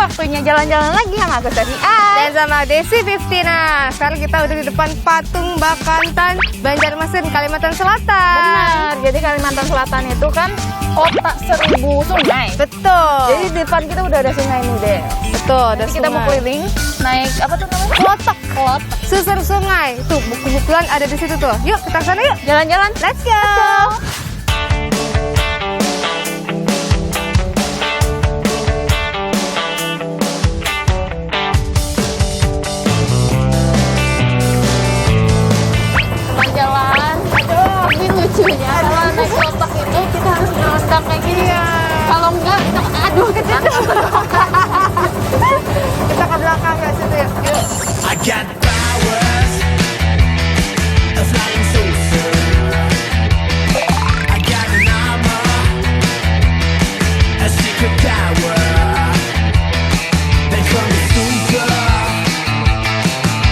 waktunya jalan-jalan lagi sama aku Steffi Dan sama Desi Fiftina. Sekarang kita udah di depan patung Bakantan, Banjarmasin, Kalimantan Selatan. Benar, jadi Kalimantan Selatan itu kan kota 1000 sungai. Betul. Jadi di depan kita udah ada sungai nih deh. Betul, ada Nanti kita mau sungai. keliling, naik apa tuh namanya? Klotok. Kelot. Susur sungai. Tuh, kebetulan ada di situ tuh. Yuk, kita ke sana yuk. Jalan-jalan. Let's go. Teman jalan. Aduh, ini lucunya. Kalau naik kelotok itu kita harus berendam kayak gini. Kalau enggak, kita aduh kita Kita ke belakang ya situ ya. Yuk. I got powers, a flying saucer. I got an armor, a secret power. They call me Super,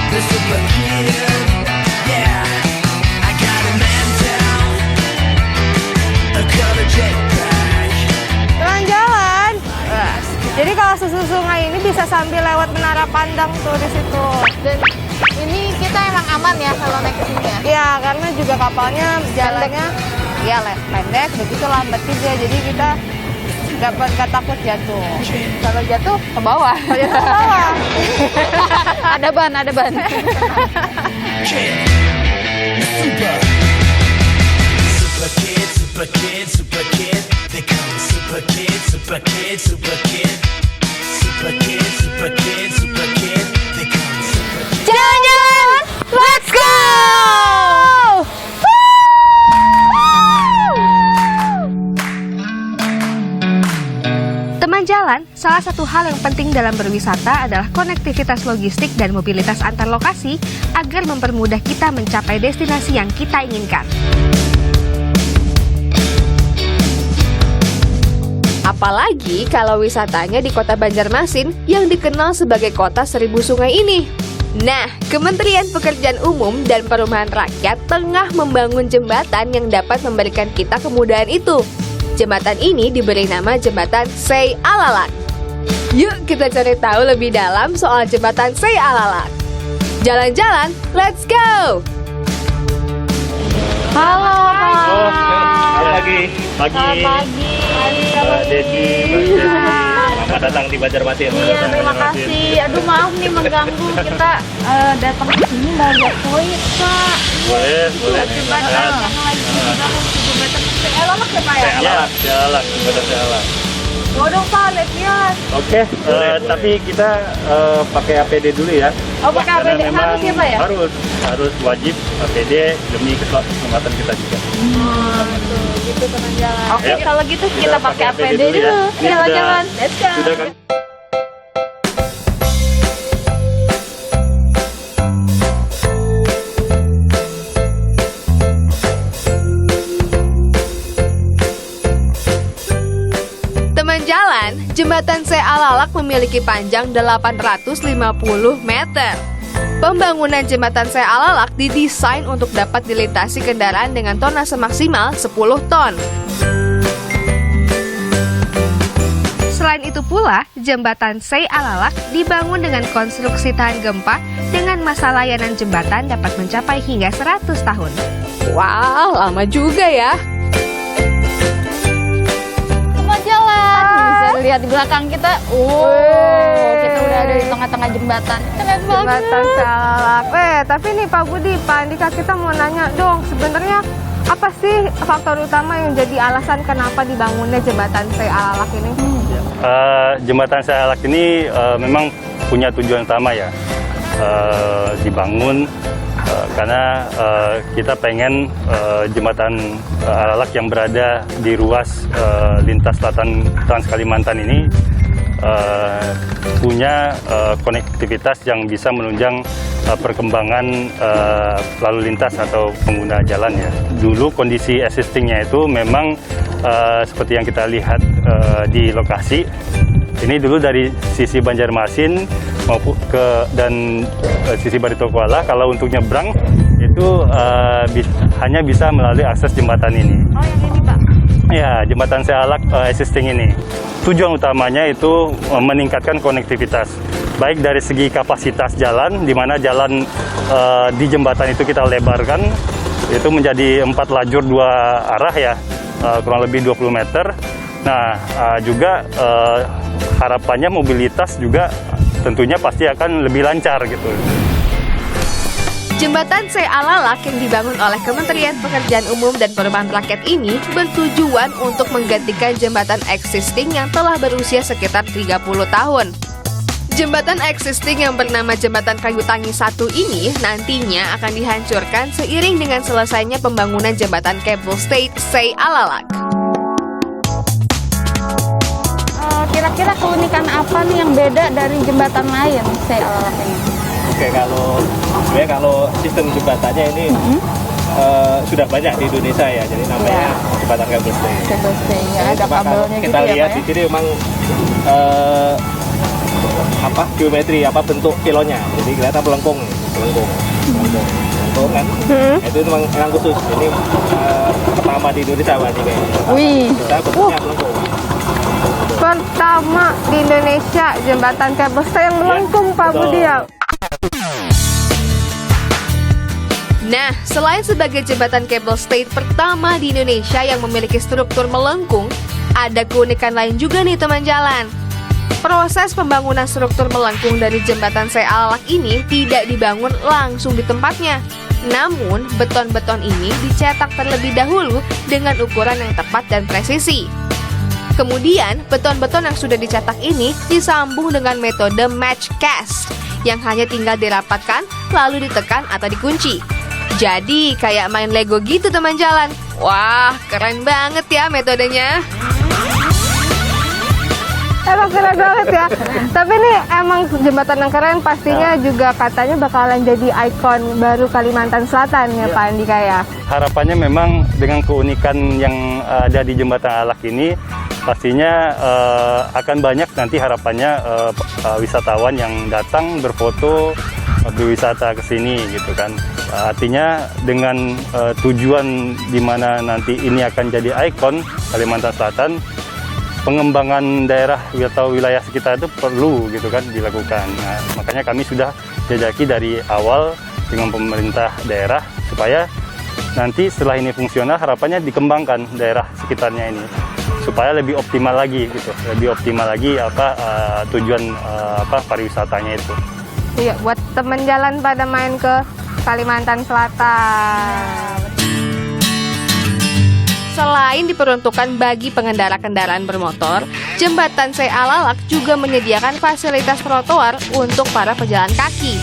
the super kid. Yeah, I got a mantle, a color jetpack. Jalan-jalan. Jadi kalau susur sungai ini bisa sambil lewat menara pandang tuh di situ. Dan ini kita emang aman ya kalau naik ke sini ya. Ya, karena juga kapalnya jalannya ya pendek, begitu lambat juga. Jadi kita nggak takut jatuh. Kalau jatuh ke bawah. Kalau jatuh ke bawah. Ada ban, ada ban. Kid, super, super kid, super kid, super kid. They call me super kid, super kid, super kid, super kid, super kid, super kid. They call me super kid. Jalan-jalan, let's go! Teman jalan, salah satu hal yang penting dalam berwisata adalah konektivitas logistik dan mobilitas antar lokasi agar mempermudah kita mencapai destinasi yang kita inginkan. Apalagi kalau wisatanya di kota Banjarmasin yang dikenal sebagai kota 1000 sungai ini. Nah, Kementerian Pekerjaan Umum dan Perumahan Rakyat tengah membangun jembatan yang dapat memberikan kita kemudahan itu. Jembatan ini diberi nama Jembatan Sei Alalak. Yuk kita cari tahu lebih dalam soal Jembatan Sei Alalak. Jalan-jalan, let's go! Halo, Oh, selamat pagi. Selamat pagi. Desi, selamat datang di Banjarmasin. Iya, terima kasih. Aduh, maaf nih mengganggu. Kita datang ke sini mau lihat koin, Kak. Boleh, boleh. Jembatan yang lagi dibangun di jembatan Alalak ya, Pak ya? Saya alak, saya alak. Mau dong, Pak, lihat. Oke, tapi kita pakai APD dulu ya. Oh, pakai Karena APD memang harus ya, Pak ya? Harus wajib APD demi keselamatan kita juga. Betul, gitu teman jalan. Oke, Ayo, kalau gitu kita pakai APD dulu. ya. Ini Jalan-jalan. Let's go. Sudah kan? Teman jalan, Jembatan Sei Alalak memiliki panjang 850 meter. Pembangunan Jembatan Sei Alalak didesain untuk dapat dilintasi kendaraan dengan tonase maksimal 10 ton. Selain itu pula, Jembatan Sei Alalak dibangun dengan konstruksi tahan gempa dengan masa layanan jembatan dapat mencapai hingga 100 tahun. Wah, lama juga ya. Teman jalan. Bisa lihat di belakang kita. Kita udah ada di tengah-tengah jembatan. Keren Jembatan banget. Sei Alalak. Tapi nih Pak Budi, Pak Andika, kita mau nanya dong, sebenarnya apa sih faktor utama yang jadi alasan kenapa dibangunnya Jembatan Sei Alalak ini? Jembatan Sei Alalak ini memang punya tujuan utama ya, dibangun karena kita pengen Jembatan Alalak yang berada di ruas lintas selatan Trans Kalimantan ini punya konektivitas yang bisa menunjang perkembangan lalu lintas atau pengguna jalan ya. Dulu kondisi existingnya itu memang seperti yang kita lihat di lokasi. Ini dulu dari sisi Banjarmasin maupun dan sisi Barito Kuala, kalau untuk nyebrang itu hanya bisa melalui akses jembatan ini. Oh, yang ini Pak. Ya, jembatan Sealak existing ini tujuan utamanya itu meningkatkan konektivitas, baik dari segi kapasitas jalan, di mana jalan di jembatan itu kita lebarkan, itu menjadi 4 lajur 2 arah ya, kurang lebih 20 meter. Nah, juga harapannya mobilitas juga tentunya pasti akan lebih lancar gitu. Jembatan Sealalak yang dibangun oleh Kementerian Pekerjaan Umum dan Perumahan Rakyat ini bertujuan untuk menggantikan jembatan existing yang telah berusia sekitar 30 tahun. Jembatan existing yang bernama Jembatan Kayu Tangi 1 ini nantinya akan dihancurkan seiring dengan selesainya pembangunan Jembatan Cable Stayed Sealalak. Kira-kira keunikan apa nih yang beda dari jembatan lain Sealalak ini? Oke, kalau sistem jembatannya ini sudah banyak di Indonesia ya, jadi namanya jembatan kabel stay. Kabel stay ya, ada Cuma kalau kabelnya kita gitu lihat ya, di sini memang geometri bentuk kilonya, jadi kelihatan melengkung kan. Itu memang khusus. Ini pertama di Indonesia Pak ini. Wih. Kita bentuknya melengkung. Pertama di Indonesia jembatan kabel stay yang melengkung, Pak Budi ya. Nah, selain sebagai jembatan cable stayed pertama di Indonesia yang memiliki struktur melengkung, ada keunikan lain juga nih teman jalan. Proses pembangunan struktur melengkung dari jembatan Sealalak ini tidak dibangun langsung di tempatnya. Namun, beton-beton ini dicetak terlebih dahulu dengan ukuran yang tepat dan presisi. Kemudian, beton-beton yang sudah dicetak ini disambung dengan metode match cast yang hanya tinggal dirapatkan lalu ditekan atau dikunci. Jadi kayak main Lego gitu teman jalan. Wah, keren banget ya metodenya. Emang keren banget ya. Tapi ini emang jembatan yang keren, pastinya juga katanya bakalan jadi ikon baru Kalimantan Selatan ya Pak Andika ya. Harapannya memang dengan keunikan yang ada di jembatan Alak ini, pastinya akan banyak nanti harapannya wisatawan yang datang berfoto, berwisata ke sini gitu kan. Artinya dengan tujuan di mana nanti ini akan jadi ikon Kalimantan Selatan, pengembangan daerah atau wilayah sekitar itu perlu gitu kan dilakukan. Nah, makanya kami sudah jajaki dari awal dengan pemerintah daerah supaya nanti setelah ini fungsional harapannya dikembangkan daerah sekitarnya ini supaya lebih optimal lagi gitu, lebih optimal lagi tujuan pariwisatanya itu. Iya, buat temen jalan pada main ke Kalimantan Selatan. Selain diperuntukkan bagi pengendara kendaraan bermotor, jembatan Sealalak juga menyediakan fasilitas trotoar untuk para pejalan kaki.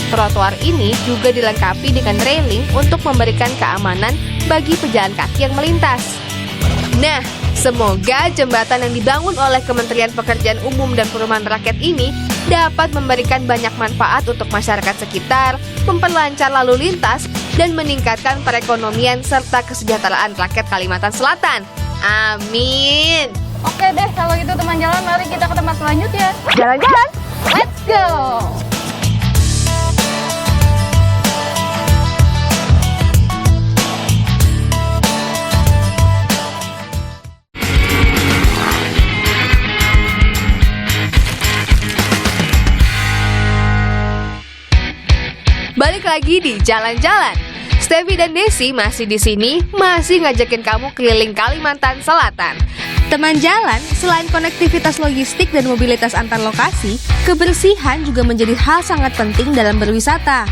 Trotoar ini juga dilengkapi dengan railing untuk memberikan keamanan bagi pejalan kaki yang melintas. Nah, semoga jembatan yang dibangun oleh Kementerian Pekerjaan Umum dan Perumahan Rakyat ini dapat memberikan banyak manfaat untuk masyarakat sekitar, memperlancar lalu lintas, dan meningkatkan perekonomian serta kesejahteraan rakyat Kalimantan Selatan. Amin. Oke deh, kalau gitu teman jalan, mari kita ke tempat selanjutnya. Jalan-jalan, let's go! Balik lagi di Jalan-Jalan. Steffi dan Desi masih di sini, masih ngajakin kamu keliling Kalimantan Selatan. Teman jalan, selain konektivitas logistik dan mobilitas antar lokasi, kebersihan juga menjadi hal sangat penting dalam berwisata.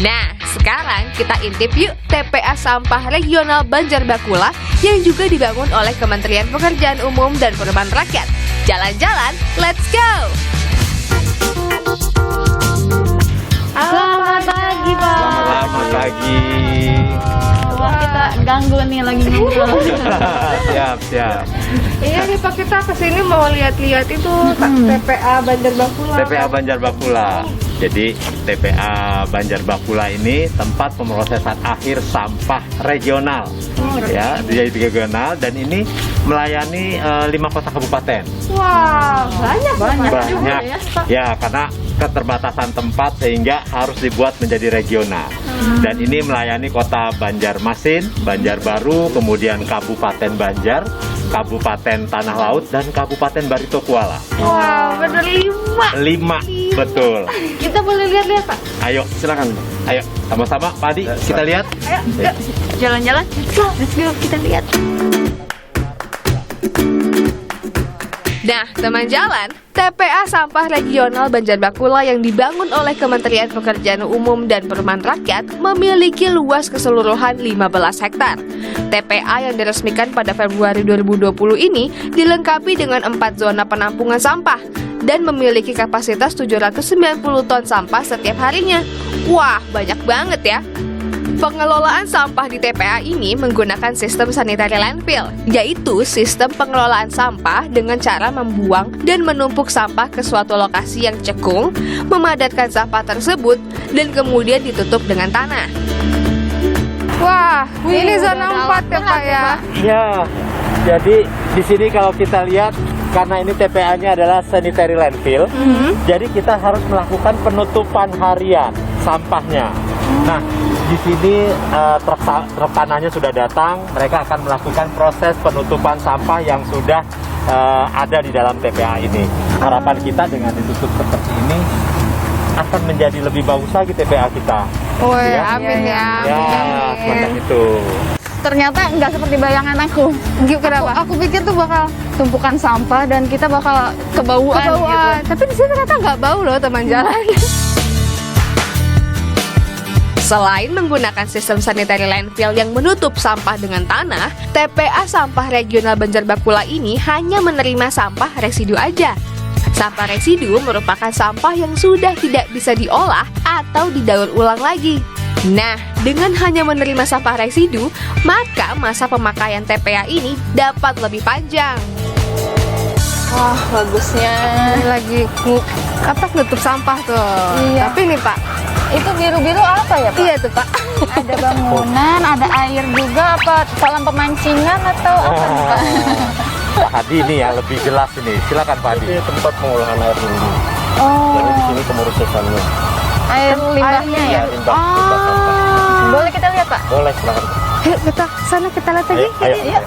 Nah, sekarang kita intip yuk TPA Sampah Regional Banjarbakula yang juga dibangun oleh Kementerian Pekerjaan Umum dan Perumahan Rakyat. Jalan-jalan, let's go! Selamat pagi, Pak. Selamat pagi. Wah, kita ganggu nih lagi ngobrol. Siap. Iya nih Pak, kita kesini mau lihat-lihat itu TPA Banjarbakula. TPA Banjarbakula. Jadi TPA Banjarbakula ini tempat pemrosesan akhir sampah regional. Ya, jadi regional dan ini melayani 5 kota kabupaten. Wah, banyak. Banyak. Ya, karena keterbatasan tempat sehingga harus dibuat menjadi regional. Dan ini melayani kota Banjarmasin, Banjarbaru, kemudian Kabupaten Banjar, Kabupaten Tanah Laut, dan Kabupaten Barito Kuala. Wow, bener 5. 5, betul. Kita boleh lihat-lihat, Pak. Ayo, silakan. Ayo, sama-sama, Pak Adi, kita lihat. Ayo, yuk. Jalan-jalan. Let's go, kita lihat. Nah, teman jalan, TPA Sampah Regional Banjarbakula yang dibangun oleh Kementerian Pekerjaan Umum dan Perumahan Rakyat memiliki luas keseluruhan 15 hektar. TPA yang diresmikan pada Februari 2020 ini dilengkapi dengan 4 zona penampungan sampah dan memiliki kapasitas 790 ton sampah setiap harinya. Wah, banyak banget ya. Pengelolaan sampah di TPA ini menggunakan sistem sanitary landfill, yaitu sistem pengelolaan sampah dengan cara membuang dan menumpuk sampah ke suatu lokasi yang cekung, memadatkan sampah tersebut, dan kemudian ditutup dengan tanah. Wah, ini zona 4 ya Pak ya? Ya, jadi di sini kalau kita lihat, karena ini TPA-nya adalah sanitary landfill, jadi kita harus melakukan penutupan harian sampahnya. Nah, di sini truk tanahnya sudah datang, mereka akan melakukan proses penutupan sampah yang sudah ada di dalam TPA ini. Harapan kita dengan ditutup seperti ini akan menjadi lebih bagus lagi TPA kita. Woi, Ya. amin ya. Ya, semacam itu. Ternyata nggak seperti bayangan aku. Kenapa? Aku pikir tuh bakal tumpukan sampah dan kita bakal kebauan gitu. Tapi di sini ternyata nggak bau loh teman jalan. Selain menggunakan sistem sanitary landfill yang menutup sampah dengan tanah, TPA Sampah Regional Banjarbakula ini hanya menerima sampah residu aja. Sampah residu merupakan sampah yang sudah tidak bisa diolah atau didaur ulang lagi. Nah, dengan hanya menerima sampah residu, maka masa pemakaian TPA ini dapat lebih panjang. Wah, bagusnya. Lagi nutup sampah tuh. Iya. Tapi nih Pak, Itu biru-biru apa ya, Pak? iya tuh Pak. Ada bangunan, ada air juga, apa kolam pemancingan atau apa nih, Pak? Pak Hadi ini ya lebih jelas ini. Silakan Pak Hadi. Ini tempat pengolahan air lindi. Oh, Jadi di sini pemrosesannya. air limbahnya ya? Limbah sampah. Boleh kita lihat, Pak? Boleh, silakan. Yuk kita sana kita lihat lagi. Ayo.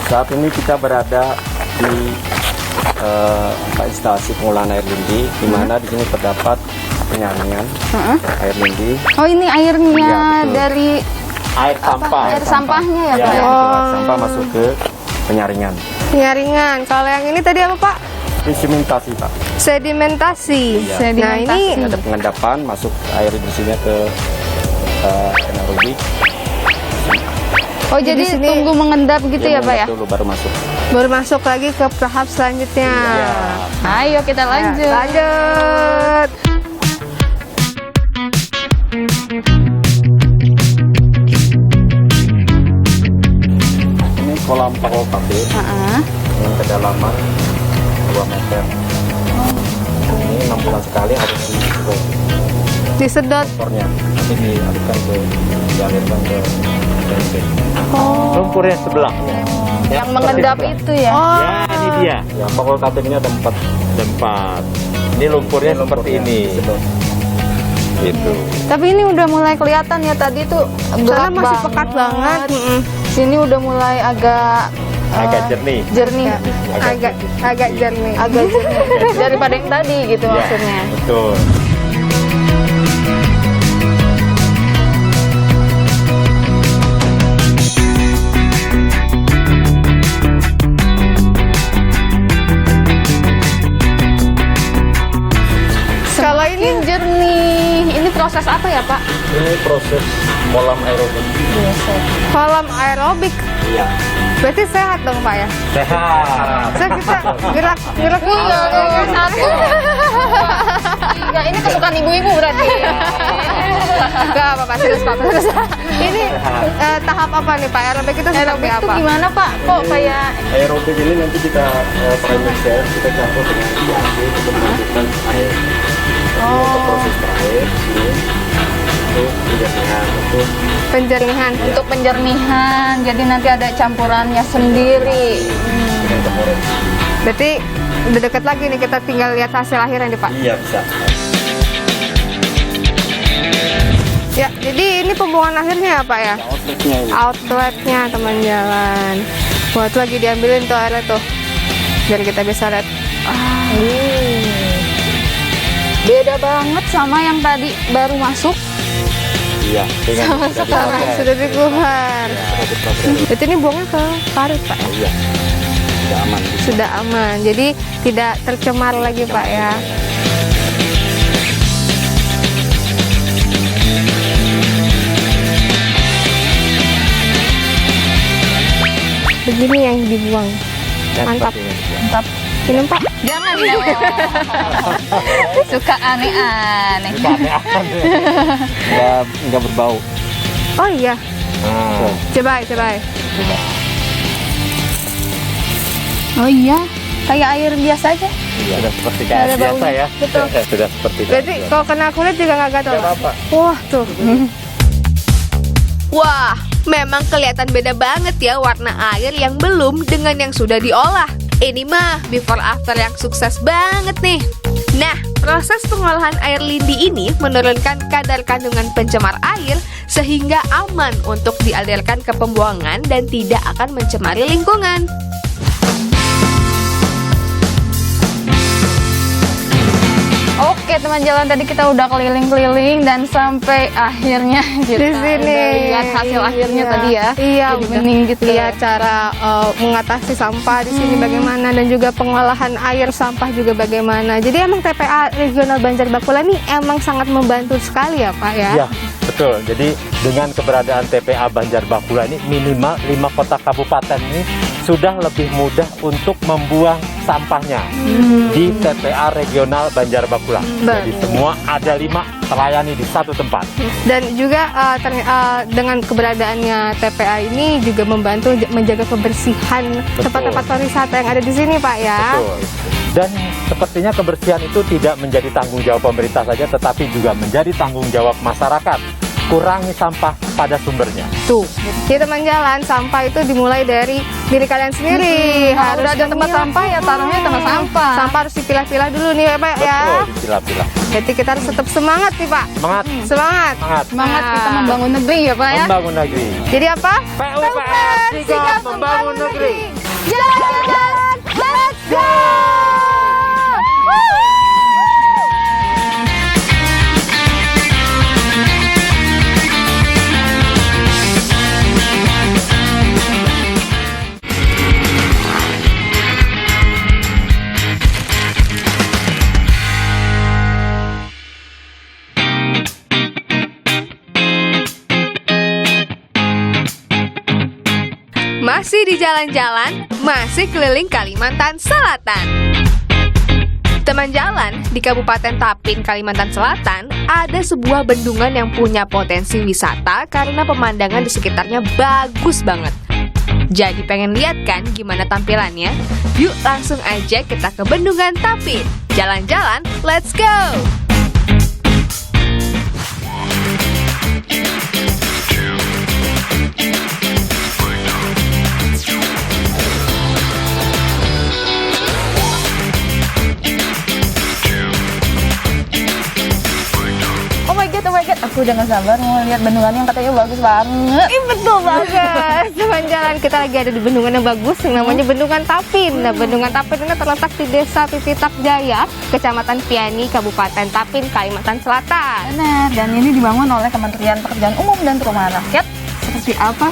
Saat ini kita berada di instalasi pengolahan air lindi, di mana di sini terdapat penyaringan air lindi. Oh, ini airnya Iya, betul. dari Air sampah. air sampahnya ya, Pak? Ya, Ya? itu sampah masuk ke penyaringan. Penyaringan. Kalau yang ini tadi apa Pak? Sedimentasi, Pak. Sedimentasi. Iya. Nah ini Ada pengendapan, masuk air bersihnya ke anaerobi. Oh, jadi sini- tunggu mengendap gitu ya, Pak ya? Dulu baru masuk. baru masuk lagi ke tahap selanjutnya. Ayo kita lanjut. Lanjut. Ini kolam Pakol Cafe dengan kedalaman 2 meter. Ini 6 bulan sekali harus Disedot. disetornya. Nanti dialirkan ke DNP. Lumpurnya sebelah. Yang mengendap itu ya? Ya, ini dia. Ya, Pakol Cafe ini ada 4 Tempat. Ini lumpurnya seperti ini. disedot. Gitu. Tapi ini udah mulai kelihatan ya, tadi tuh Sana gelap masih pekat banget. Sini udah mulai agak Agak jernih. jernih. Agak jernih. Agak jernih daripada yang tadi gitu Ya, maksudnya. betul. Kalau ini Jernih. Ini proses apa ya, Pak? Ini proses kolam aerobik. kolam aerobik. Iya. Berarti sehat dong Pak ya? Sehat. Saya bisa gerak dulu. Enggak, ini kesukaan ibu-ibu berarti. Enggak apa-apa, serius Pak. Terus ini tahap apa nih Pak? Aerobik itu seperti Aerobik itu apa? gimana, Pak? Kok kayak Aerobik ini nanti kita pressure, kita campur dengan IAC untuk menghidupkan air. Untuk proses terakhir ini untuk penjernihan itu Penjernihan. Untuk penjernihan, jadi nanti ada campurannya sendiri. dengan kemudian. Berarti udah deket lagi nih, kita tinggal lihat hasil akhirnya nih Pak. Iya bisa. Ya, jadi ini pembuangan akhirnya ya Pak ya? Outletnya ini. Outletnya teman jalan. Buat lagi diambilin tuh airnya tuh, biar kita bisa lihat. Beda banget sama yang tadi baru masuk. Iya. Dengan sudah Sekarang dipakai. sudah dikeluar. Sudah dipakai. Berarti ini buangnya ke parit Pak ya? Iya. Sudah aman. Sudah aman, jadi tidak tercemar lagi Pak ya. Begini yang dibuang. Dan Mantap. seperti ini. Mantap. Minum Pak. Jangan ya. Suka aneh-aneh. Nggak berbau. Oh iya, Nah, coba. Oh iya, kayak air biasa aja. sudah seperti Nggak ada kayak biasa baunya. ya. Betul. Sudah seperti Berarti biasa. kalau kena kulit juga nggak gatal. Nggak apa-apa. Wah tuh. Wah, memang kelihatan beda banget ya warna air yang belum dengan yang sudah diolah. Ini mah before after yang sukses banget nih. Nah, proses pengolahan air lindi ini menurunkan kadar kandungan pencemar air sehingga aman untuk dialirkan ke pembuangan dan tidak akan mencemari lingkungan. Oke teman jalan, tadi kita udah keliling-keliling dan sampai akhirnya kita Di sini. udah lihat hasil akhirnya Iya. tadi ya. Iya, Jadi udah bening gitu. lihat cara mengatasi sampah di sini bagaimana, dan juga pengolahan air sampah juga bagaimana. Jadi emang TPA Regional Banjar Bakula ini emang sangat membantu sekali ya Pak ya. Iya, betul. Jadi dengan keberadaan TPA Banjar Bakula ini minimal 5 kota kabupaten ini sudah lebih mudah untuk membuang sampahnya di TPA Regional Banjar Bakula. Jadi semua ada 5 terlayani di satu tempat. Dan juga dengan keberadaannya TPA ini juga membantu menjaga kebersihan Betul. tempat-tempat pariwisata yang ada di sini Pak ya. Betul. Dan sepertinya kebersihan itu tidak menjadi tanggung jawab pemerintah saja, tetapi juga menjadi tanggung jawab masyarakat. Kurangi sampah pada sumbernya. Tuh, jadi teman jalan, sampah itu dimulai dari diri kalian sendiri. Kalau udah ada tempat sampah ya taruhnya tempat sampah. Sampah harus dipilah-pilah dulu nih ya Pak ya. Betul, dipilah-pilah. Jadi kita harus tetap semangat nih Pak. Semangat, Semangat. semangat. Semangat Nah. kita membangun negeri ya Pak ya. Membangun negeri. Jadi apa? PUPR sigap membangun negeri. Jalan, let's go! Masih di jalan-jalan, masih keliling Kalimantan Selatan. Teman jalan, di Kabupaten Tapin, Kalimantan Selatan, ada sebuah bendungan yang punya potensi wisata karena pemandangan di sekitarnya bagus banget. Jadi pengen lihat kan gimana tampilannya? Yuk langsung aja kita ke Bendungan Tapin. Jalan-jalan, let's go! Oh my god, aku udah gak sabar mau lihat bendungan yang katanya bagus banget. Betul banget. Teman jalan, kita lagi ada di bendungan yang bagus yang namanya Bendungan Tapin. Nah, Bendungan Tapin ini terletak di Desa Pipitak Jaya, Kecamatan Piani, Kabupaten Tapin, Kalimantan Selatan. Benar, dan ini dibangun oleh Kementerian Pekerjaan Umum dan Perumahan Rakyat. Seperti apa?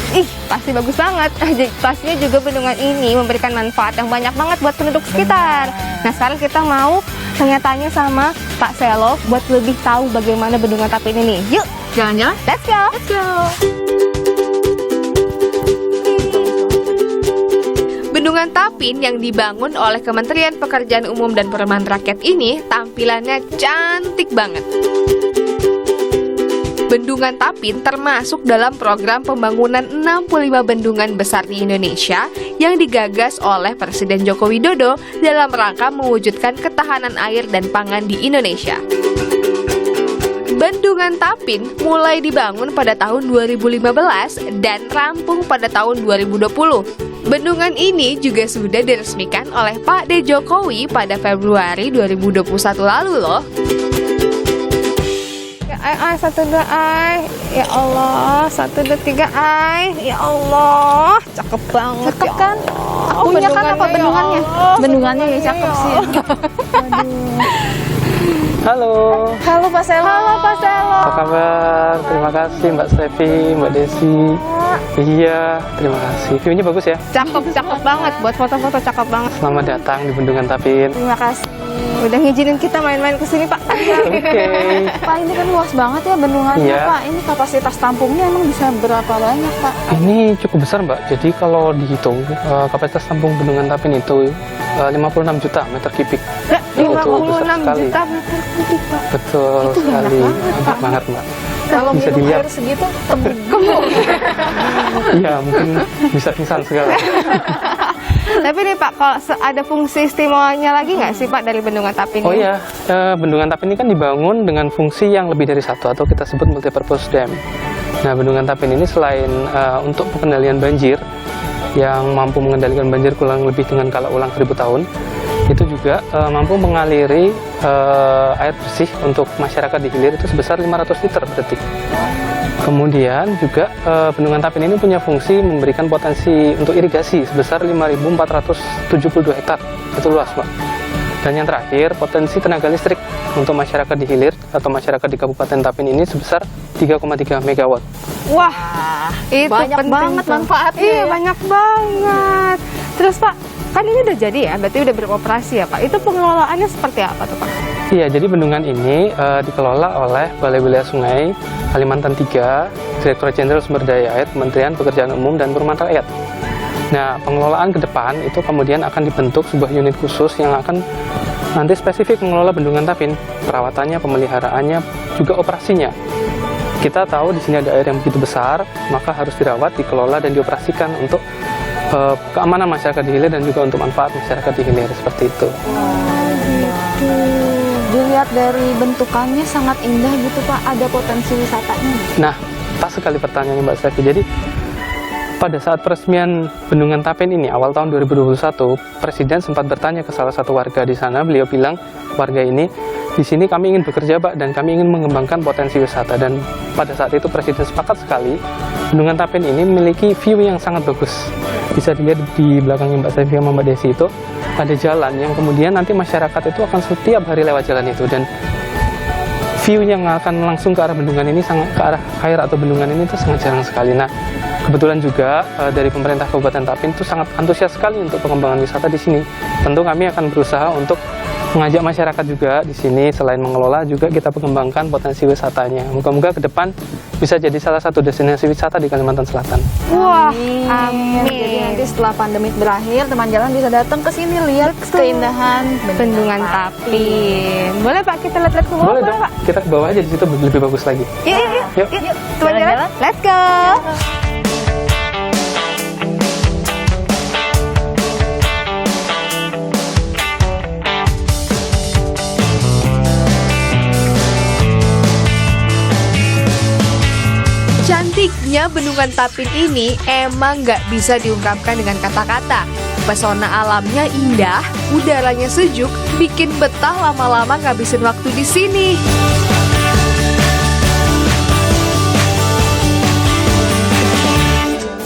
Ih, pasti bagus banget. Pastinya juga bendungan ini memberikan manfaat yang banyak banget buat penduduk sekitar. Nah, sekarang kita mau tanya-tanya sama Pak Selo buat lebih tahu bagaimana Bendungan Tapin ini. Yuk, Jalan-jalan. let's go! Let's go. Bendungan Tapin yang dibangun oleh Kementerian Pekerjaan Umum dan Perumahan Rakyat ini tampilannya cantik banget. Bendungan Tapin termasuk dalam program pembangunan 65 bendungan besar di Indonesia yang digagas oleh Presiden Joko Widodo dalam rangka mewujudkan ketahanan air dan pangan di Indonesia. Bendungan Tapin mulai dibangun pada tahun 2015 dan rampung pada tahun 2020. Bendungan ini juga sudah diresmikan oleh Pak D. Jokowi pada Februari 2021 lalu loh. Ay, 1, 2, ay. Ya Allah, 1, 2, 3, ay. Ya Allah, cakep banget. Cakep kan? Oh, Punya kan apa bendungannya, bendungannya? ya Allah. Bendungannya ya cakep sih. Halo, Halo Pak Selo. Halo Pak Selo. apa kabar? Terima kasih Mbak Stevi, Mbak Desi. Iya, terima kasih. View-nya bagus ya. Cakep banget. Buat foto-foto cakep banget. Selamat datang di Bendungan Tapin. Terima kasih. Udah ngizinin kita main-main ke sini, Pak. Oke. Pak, ini kan luas banget ya bendungannya, Iya. Pak. Ini kapasitas tampungnya emang bisa berapa banyak, Pak? Ini cukup besar Mbak. Jadi kalau dihitung kapasitas tampung Bendungan Tapin itu 56 juta meter kubik. Itu besar 56 sekali. juta meter kubik, Pak. Betul sekali. Banyak banget Mbak. Kalau Bisa minum dilihat. air segitu, gemuk. Iya, mungkin bisa pingsan segala. Tapi nih Pak, kalau ada fungsi istimewanya lagi nggak sih Pak dari Bendungan Tapin Oh ini? iya, Bendungan Tapin ini kan dibangun dengan fungsi yang lebih dari satu atau kita sebut multipurpose dam. Nah, Bendungan Tapin ini selain untuk pengendalian banjir yang mampu mengendalikan banjir kurang lebih dengan kala ulang 1000 tahun, itu juga mampu mengaliri air bersih untuk masyarakat di hilir itu sebesar 500 liter per detik. Kemudian juga Bendungan Tapin ini punya fungsi memberikan potensi untuk irigasi sebesar 5.472 hektar. Itu luas, Mbak. Dan yang terakhir, potensi tenaga listrik untuk masyarakat di hilir atau masyarakat di Kabupaten Tapin ini sebesar 3,3 megawatt. Wah, itu Banyak penting banget tuh. manfaatnya Iya, ya. banyak banget. Terus Pak, kan ini udah jadi ya, berarti udah beroperasi ya Pak. Itu pengelolaannya seperti apa tuh Pak? Iya, jadi bendungan ini dikelola oleh Balai Wilayah Sungai Kalimantan 3, Direktorat Jenderal Sumber Daya Air, Kementerian Pekerjaan Umum dan Perumahan Rakyat. Nah, pengelolaan ke depan itu kemudian akan dibentuk sebuah unit khusus yang akan nanti spesifik mengelola Bendungan Tapin, perawatannya, pemeliharaannya, juga operasinya. Kita tahu di sini ada air yang begitu besar, maka harus dirawat, dikelola, dan dioperasikan untuk keamanan masyarakat di hilir dan juga untuk manfaat masyarakat di hilir, seperti itu. Dilihat dari bentukannya sangat indah gitu, Pak. Ada potensi wisatanya. Nah, pas sekali pertanyaannya Mbak Stevi. Jadi, pada saat peresmian Bendungan Tapin ini, awal tahun 2021, Presiden sempat bertanya ke salah satu warga di sana. Beliau bilang, warga ini, di sini kami ingin bekerja, Pak, dan kami ingin mengembangkan potensi wisata. Dan pada saat itu Presiden sepakat sekali, Bendungan Tapin ini memiliki view yang sangat bagus. Bisa dilihat di belakangnya Mbak Stevi sama Mbak Desi itu, ada jalan yang kemudian nanti masyarakat itu akan setiap hari lewat jalan itu. Dan view yang akan langsung ke arah bendungan ini, sangat ke arah air atau bendungan ini itu sangat jarang sekali. Nah, kebetulan juga dari pemerintah Kabupaten Tapin itu sangat antusias sekali untuk pengembangan wisata di sini. Tentu kami akan berusaha untuk mengajak masyarakat juga di sini, selain mengelola juga kita mengembangkan potensi wisatanya. Moga-moga ke depan bisa jadi salah satu destinasi wisata di Kalimantan Selatan. Wah, Jadi nanti setelah pandemi berakhir, teman jalan bisa datang ke sini lihat keindahan Bendungan Tapin. Boleh Pak kita lihat-lihat ke bawah? Boleh dong, Pak? kita ke bawah aja, di situ lebih bagus lagi. Yuk. Yuk. Teman jalan, let's go. Cantiknya Bendungan Tapin ini emang nggak bisa diungkapkan dengan kata-kata. Pesona alamnya indah, udaranya sejuk, bikin betah lama-lama ngabisin waktu di sini.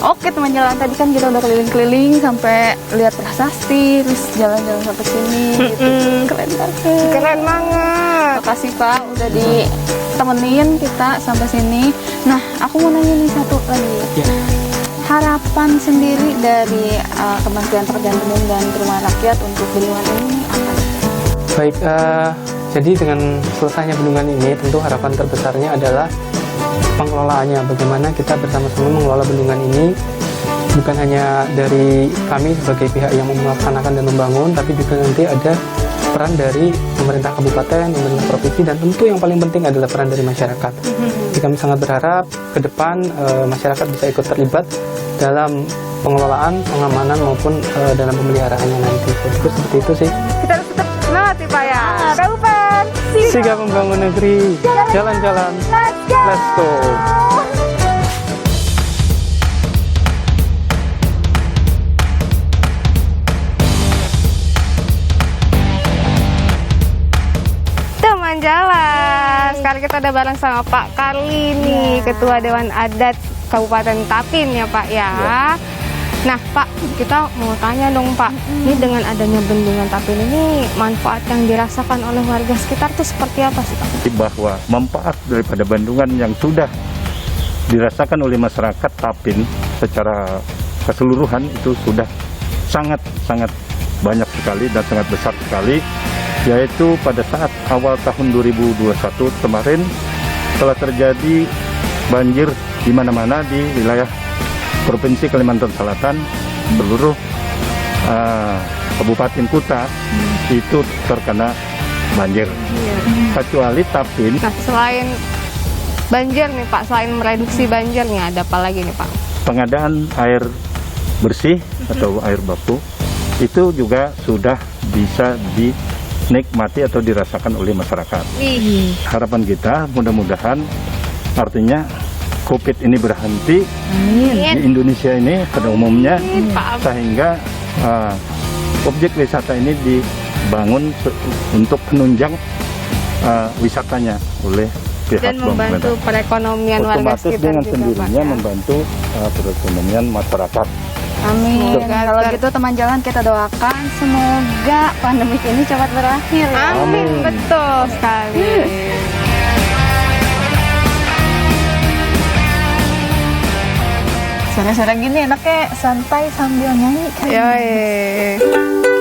Oke teman jalan, tadi kan kita udah keliling-keliling sampai lihat prasasti, terus jalan-jalan sampai sini. Gitu. Keren banget. Keren banget. Makasih Pak udah ditemenin kita sampai sini. Nah, aku mau nanya nih satu lagi. Ya. Harapan sendiri dari Kementerian Pekerjaan Umum dan Perumahan Rakyat untuk bendungan ini apa? Baik, jadi dengan selesainya bendungan ini, tentu harapan terbesarnya adalah pengelolaannya. Bagaimana kita bersama-sama mengelola bendungan ini, bukan hanya dari kami sebagai pihak yang melaksanakan dan membangun, tapi juga nanti ada peran dari pemerintah kabupaten, pemerintah provinsi, dan tentu yang paling penting adalah peran dari masyarakat. Jadi kami sangat berharap ke depan masyarakat bisa ikut terlibat dalam pengelolaan, pengamanan maupun dalam pemeliharaannya nanti. Jadi seperti itu sih. Kita harus tetap semangat nih Pak ya. Kabupaten, Sigap membangun negeri. Jalan-jalan. Let's go. Teman jalan. Sekarang kita udah bareng sama Pak Karli nih, Ketua Dewan Adat Kabupaten Tapin ya Pak ya. Nah Pak, kita mau tanya dong Pak, ini dengan adanya bendungan Tapin ini manfaat yang dirasakan oleh warga sekitar itu seperti apa sih Pak? Bahwa manfaat daripada bendungan yang sudah dirasakan oleh masyarakat Tapin secara keseluruhan itu sudah sangat banyak sekali dan sangat besar sekali, yaitu pada saat awal tahun 2021 kemarin telah terjadi banjir di mana-mana di wilayah Provinsi Kalimantan Selatan, seluruh kabupaten kota itu terkena banjir, kecuali Tapin. Nah selain banjir nih Pak, selain mereduksi banjirnya ada apa lagi nih Pak? Pengadaan air bersih atau air baku itu juga sudah bisa dinikmati atau dirasakan oleh masyarakat. Harapan kita mudah-mudahan artinya COVID ini berhenti di Indonesia ini pada umumnya, sehingga objek wisata ini dibangun untuk menunjang wisatanya oleh pihak Dan membantu perekonomian warga otomatis sekitar dengan juga sendirinya Pak. membantu perekonomian masyarakat. Amin. Semoga Kalau gitu teman jalan kita doakan semoga pandemi ini cepat berakhir ya. Amin, betul sekali. Sore-sore gini enaknya santai sambil nyanyi kan. Yoi.